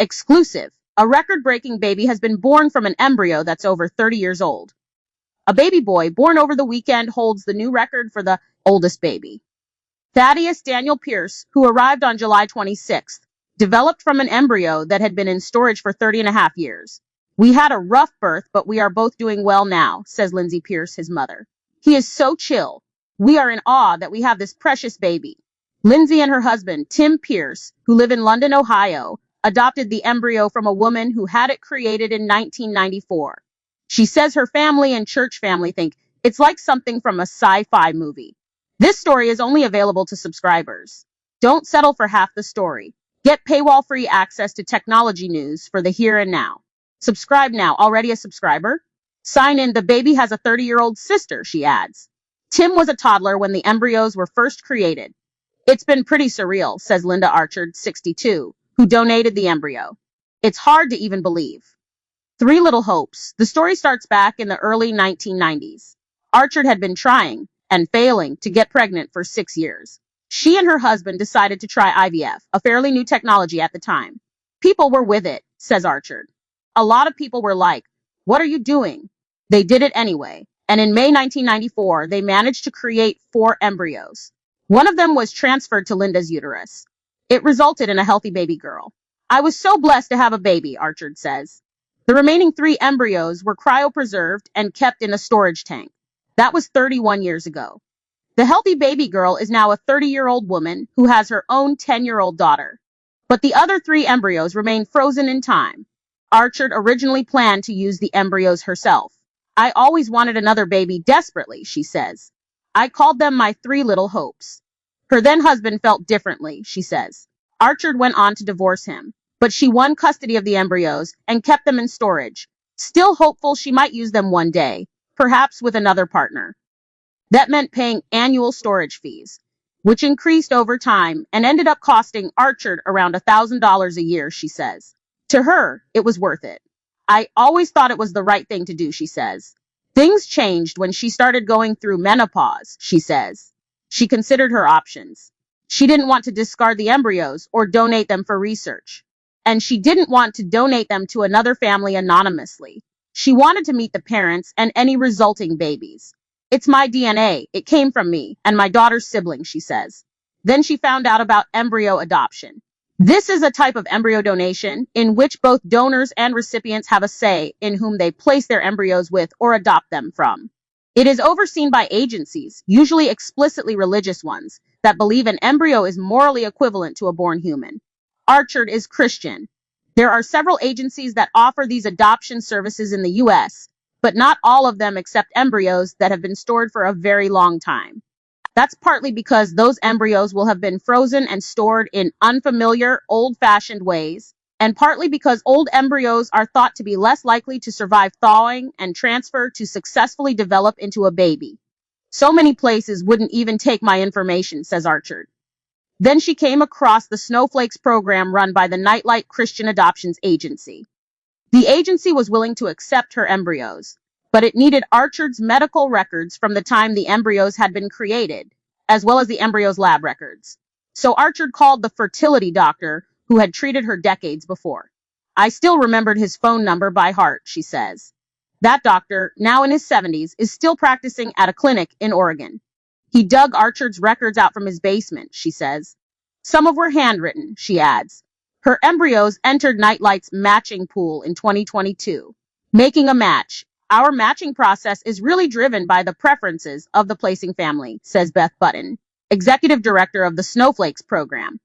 Exclusive. A record-breaking baby has been born from an embryo that's over 30 years old. A baby boy born over the weekend holds the new record for the oldest baby. Thaddeus Daniel Pierce, who arrived on July 26th, developed from an embryo that had been in storage for 30 and a half years. We had a rough birth, but we are both doing well now, says Lindsay Pierce, his mother. He is so chill. We are in awe that we have this precious baby. Lindsay and her husband, Tim Pierce, who live in London, Ohio, adopted the embryo from a woman who had it created in 1994. She says her family and church family think it's like something from a sci-fi movie. This story is only available to subscribers. Don't settle for half the story. Get paywall-free access to technology news for the here and now. Subscribe now. Already a subscriber? Sign in. The baby has a 30-year-old sister, she adds. Tim was a toddler when the embryos were first created. It's been pretty surreal, says Linda Archard, 62, who donated the embryo. It's hard to even believe. Three Little Hopes. The story starts back in the early 1990s. Archard had been trying and failing to get pregnant for 6 years. She and her husband decided to try IVF, a fairly new technology at the time. People were with it, says Archard. A lot of people were like, "What are you doing?" They did it anyway, and in May 1994, they managed to create 4 embryos. One of them was transferred to Linda's uterus. It resulted in a healthy baby girl. I was so blessed to have a baby, Archard says. The remaining 3 embryos were cryopreserved and kept in a storage tank. That was 31 years ago. The healthy baby girl is now a 30-year-old woman who has her own 10-year-old daughter. But the other 3 embryos remain frozen in time. Archard originally planned to use the embryos herself. I always wanted another baby desperately, she says. I called them my 3 Little Hopes. Her then-husband felt differently, she says. Archard went on to divorce him, but she won custody of the embryos and kept them in storage, still hopeful she might use them one day, perhaps with another partner. That meant paying annual storage fees, which increased over time and ended up costing Archard around $1,000 a year, she says. To her, it was worth it. I always thought it was the right thing to do, she says. Things changed when she started going through menopause, she says. She considered her options. She didn't want to discard the embryos or donate them for research. And she didn't want to donate them to another family anonymously. She wanted to meet the parents and any resulting babies. It's my DNA. It came from me and my daughter's siblings, she says. Then she found out about embryo adoption. This is a type of embryo donation in which both donors and recipients have a say in whom they place their embryos with or adopt them from. It is overseen by agencies, usually explicitly religious ones, that believe an embryo is morally equivalent to a born human. Archard is Christian. There are several agencies that offer these adoption services in the U.S., but not all of them accept embryos that have been stored for a very long time. That's partly because those embryos will have been frozen and stored in unfamiliar, old-fashioned ways, and partly because old embryos are thought to be less likely to survive thawing and transfer to successfully develop into a baby. So many places wouldn't even take my information, says Archard. Then she came across the Snowflakes program run by the Nightlight Christian Adoptions Agency. The agency was willing to accept her embryos, but it needed Archard's medical records from the time the embryos had been created, as well as the embryos' lab records. So Archard called the fertility doctor who had treated her decades before. I still remembered his phone number by heart, she says. That doctor, now in his 70s, is still practicing at a clinic in Oregon. He dug Archard's records out from his basement, she says. Some of were handwritten, she adds. Her embryos entered Nightlight's matching pool in 2022. Making a match. Our matching process is really driven by the preferences of the placing family, says Beth Button, executive director of the Snowflakes program.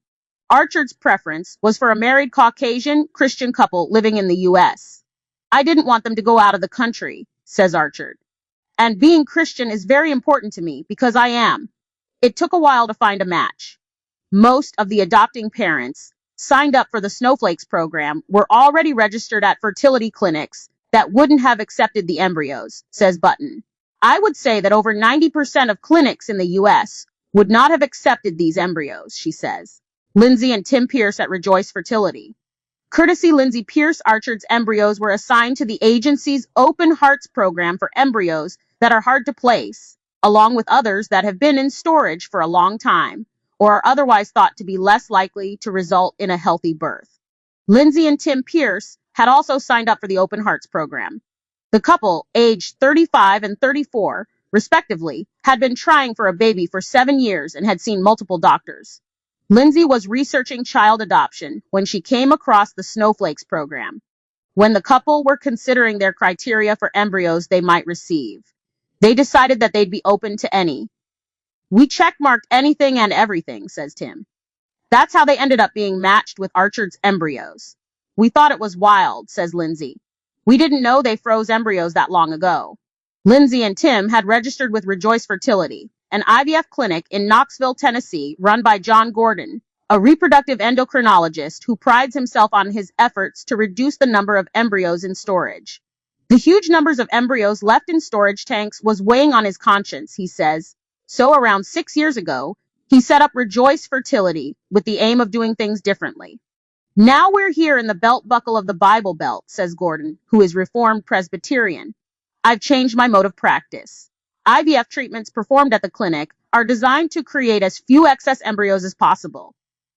Archard's preference was for a married Caucasian Christian couple living in the U.S. I didn't want them to go out of the country, says Archard. And being Christian is very important to me because I am. It took a while to find a match. Most of the adopting parents signed up for the Snowflakes program were already registered at fertility clinics that wouldn't have accepted the embryos, says Button. I would say that over 90% of clinics in the U.S. would not have accepted these embryos, she says. Lindsay and Tim Pierce at Rejoice Fertility. Courtesy Lindsay Pierce, Archard's embryos were assigned to the agency's Open Hearts program for embryos that are hard to place, along with others that have been in storage for a long time or are otherwise thought to be less likely to result in a healthy birth. Lindsay and Tim Pierce had also signed up for the Open Hearts program. The couple, aged 35 and 34, respectively, had been trying for a baby for 7 years and had seen multiple doctors. Lindsay was researching child adoption when she came across the Snowflakes program. When the couple were considering their criteria for embryos they might receive, they decided that they'd be open to any. We checkmarked anything and everything, says Tim. That's how they ended up being matched with Archer's embryos. We thought it was wild, says Lindsay. We didn't know they froze embryos that long ago. Lindsay and Tim had registered with Rejoice Fertility, an IVF clinic in Knoxville, Tennessee, run by John Gordon, a reproductive endocrinologist who prides himself on his efforts to reduce the number of embryos in storage. The huge numbers of embryos left in storage tanks was weighing on his conscience, he says. So around 6 years ago, he set up Rejoice Fertility with the aim of doing things differently. Now we're here in the belt buckle of the Bible Belt, says Gordon, who is Reformed Presbyterian. I've changed my mode of practice. IVF treatments performed at the clinic are designed to create as few excess embryos as possible.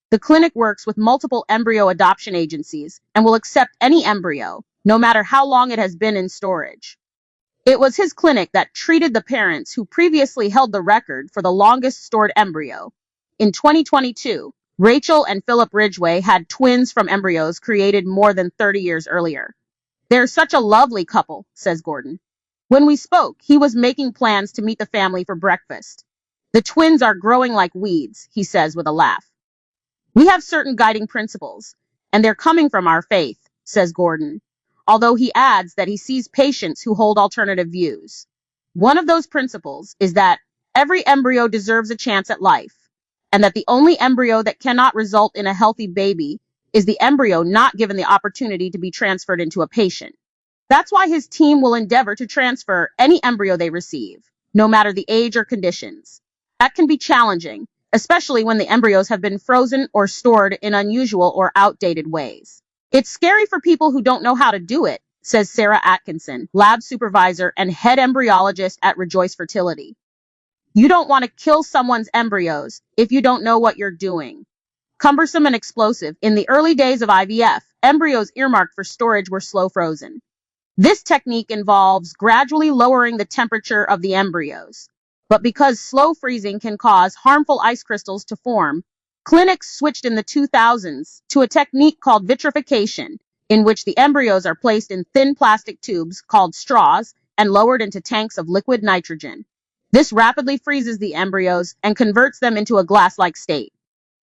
The clinic works with multiple embryo adoption agencies and will accept any embryo, no matter how long it has been in storage. It was his clinic that treated the parents who previously held the record for the longest stored embryo. In 2022, Rachel and Philip Ridgway had twins from embryos created more than 30 years earlier. They're such a lovely couple, says Gordon. When we spoke, he was making plans to meet the family for breakfast. The twins are growing like weeds, he says with a laugh. We have certain guiding principles, and they're coming from our faith, says Gordon, although he adds that he sees patients who hold alternative views. One of those principles is that every embryo deserves a chance at life, and that the only embryo that cannot result in a healthy baby is the embryo not given the opportunity to be transferred into a patient. That's why his team will endeavor to transfer any embryo they receive, no matter the age or conditions. That can be challenging, especially when the embryos have been frozen or stored in unusual or outdated ways. It's scary for people who don't know how to do it, says Sarah Atkinson, lab supervisor and head embryologist at Rejoice Fertility. You don't want to kill someone's embryos if you don't know what you're doing. Cumbersome and explosive, in the early days of IVF, embryos earmarked for storage were slow frozen. This technique involves gradually lowering the temperature of the embryos. But because slow freezing can cause harmful ice crystals to form, clinics switched in the 2000s to a technique called vitrification, in which the embryos are placed in thin plastic tubes called straws and lowered into tanks of liquid nitrogen. This rapidly freezes the embryos and converts them into a glass-like state.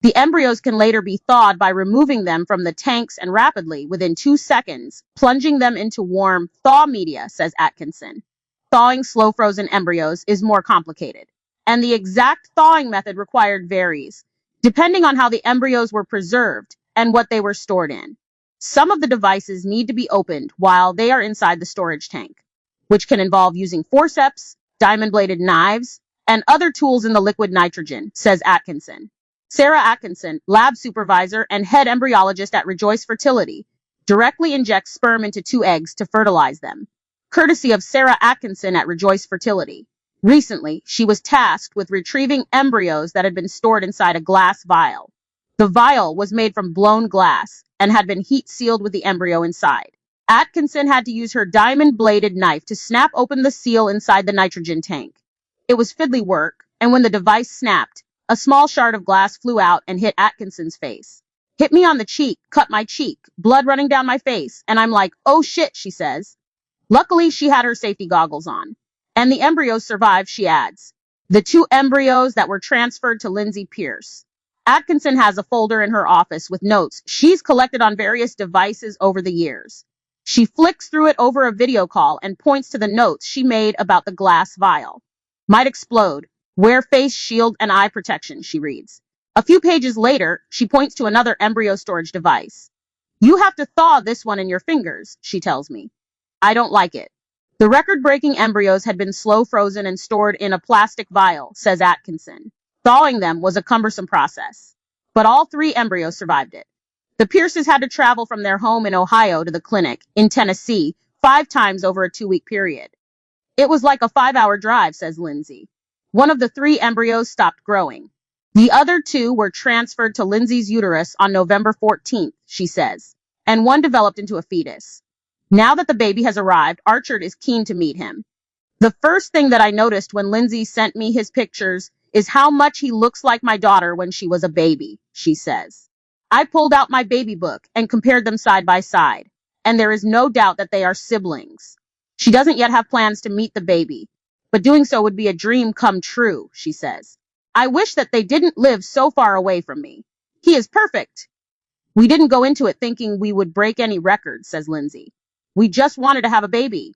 The embryos can later be thawed by removing them from the tanks and rapidly, within 2 seconds, plunging them into warm thaw media, says Atkinson. Thawing slow-frozen embryos is more complicated, and the exact thawing method required varies, depending on how the embryos were preserved and what they were stored in. Some of the devices need to be opened while they are inside the storage tank, which can involve using forceps, diamond-bladed knives, and other tools in the liquid nitrogen, says Atkinson. Sarah Atkinson, lab supervisor and head embryologist at Rejoice Fertility, directly injects sperm into 2 eggs to fertilize them, courtesy of Sarah Atkinson at Rejoice Fertility. Recently, she was tasked with retrieving embryos that had been stored inside a glass vial. The vial was made from blown glass and had been heat-sealed with the embryo inside. Atkinson had to use her diamond-bladed knife to snap open the seal inside the nitrogen tank. It was fiddly work, and when the device snapped, a small shard of glass flew out and hit Atkinson's face. Hit me on the cheek, cut my cheek, blood running down my face, and I'm like, oh shit, she says. Luckily, she had her safety goggles on. And the embryos survived, she adds. The 2 embryos that were transferred to Lindsay Pierce. Atkinson has a folder in her office with notes she's collected on various devices over the years. She flicks through it over a video call and points to the notes she made about the glass vial. Might explode. Wear face shield and eye protection, she reads. A few pages later, she points to another embryo storage device. You have to thaw this one in your fingers, she tells me. I don't like it. The record-breaking embryos had been slow frozen and stored in a plastic vial, says Atkinson. Thawing them was a cumbersome process. But all 3 embryos survived it. The Pierces had to travel from their home in Ohio to the clinic in Tennessee 5 times over a 2-week period. It was like a 5-hour drive, says Lindsay. One of the 3 embryos stopped growing. The other 2 were transferred to Lindsay's uterus on November 14th, she says. and one developed into a fetus. Now that the baby has arrived, Archard is keen to meet him. The first thing that I noticed when Lindsay sent me his pictures is how much he looks like my daughter when she was a baby, she says. I pulled out my baby book and compared them side by side, and there is no doubt that they are siblings. She doesn't yet have plans to meet the baby, but doing so would be a dream come true, she says. I wish that they didn't live so far away from me. He is perfect. We didn't go into it thinking we would break any records, says Lindsay. We just wanted to have a baby.